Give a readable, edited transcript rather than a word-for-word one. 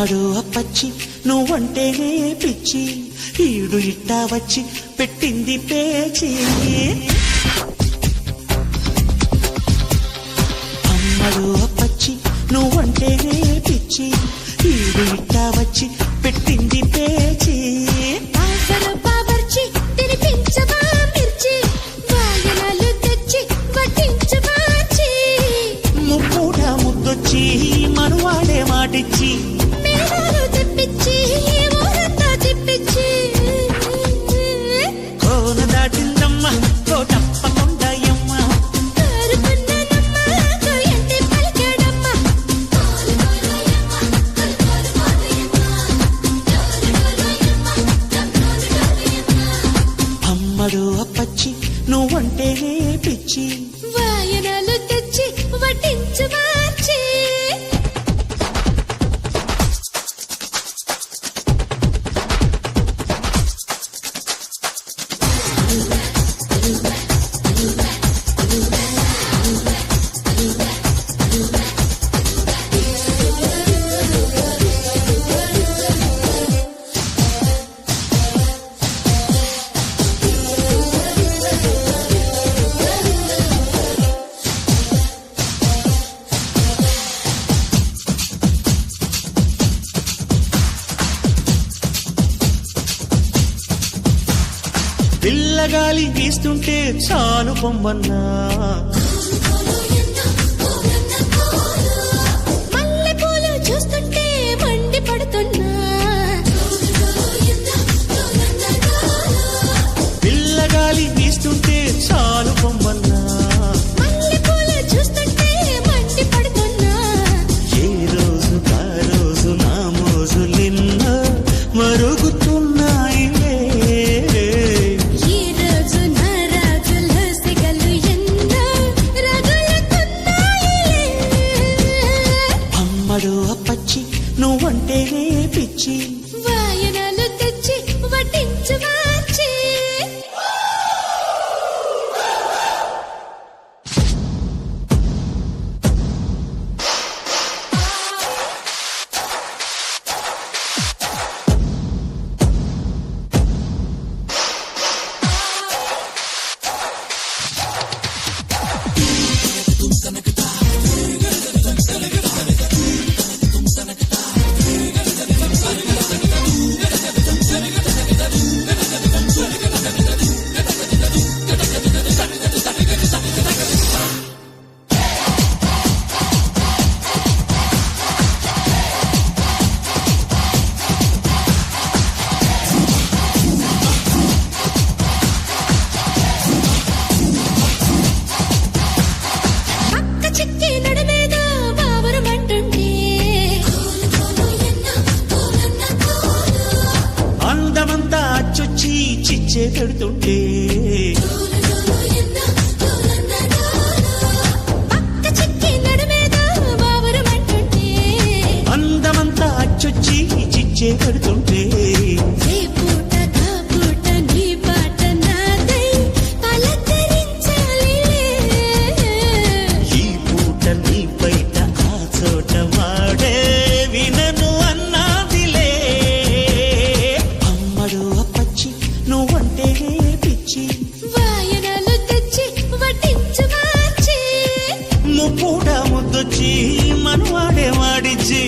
అమ్మడు అప్పచ్చి నువ్వంటేనే పిచ్చి ఈడు ఇట్టా వచ్చి పెట్టింది పేచి అమ్మడు అప్పచ్చి నువ్వంటేనే పిచ్చి ఈడు ఇట్టా వచ్చి పెట్టింది పేచి ముప్పూట ముద్దొచ్చి మనవాడే మాటిచ్చి కోన దాటిందమ్మ తప్పకుండా అమ్మ అమ్మడు అప్పచ్చి నువ్వంటేనే పిచ్చి వాయనాలు తెచ్చి వడ్డించు మార్చి పిల్లగాలి వీస్తుంటే చాలు పొమ్మన్నా మల్లెపూలు చూస్తుంటే మండి పడుతున్నా పిల్లగాలి వీస్తుంటే చాలు పొమ్మన్నా మల్లెపూలు చూస్తుంటే మండి పడుతున్నా ఏ రోజు ఆ రోజు నా మోజులెన్నో మరుగుతున్నాయి అప్పచ్చి నువ్వంటేనే పిచ్చి వాయనాలు తెచ్చి వడ్డించు మార్చి అందమంతా అచ్చొచ్చి చిచ్చే పెడుతుంటే అందమంతా అచ్చొచ్చి చిచ్చే పెడుతుంటే ఈ పూట నీ బయట ఆ చోట వాడే వినను అన్నాదిలే అమ్మడు అప్పచ్చి నువ్వంటేనే పిచ్చి వాయనాలు తెచ్చి వడ్డించు మార్చి ముప్పూట ముద్దొచ్చి మనవాడే వాడిచ్చి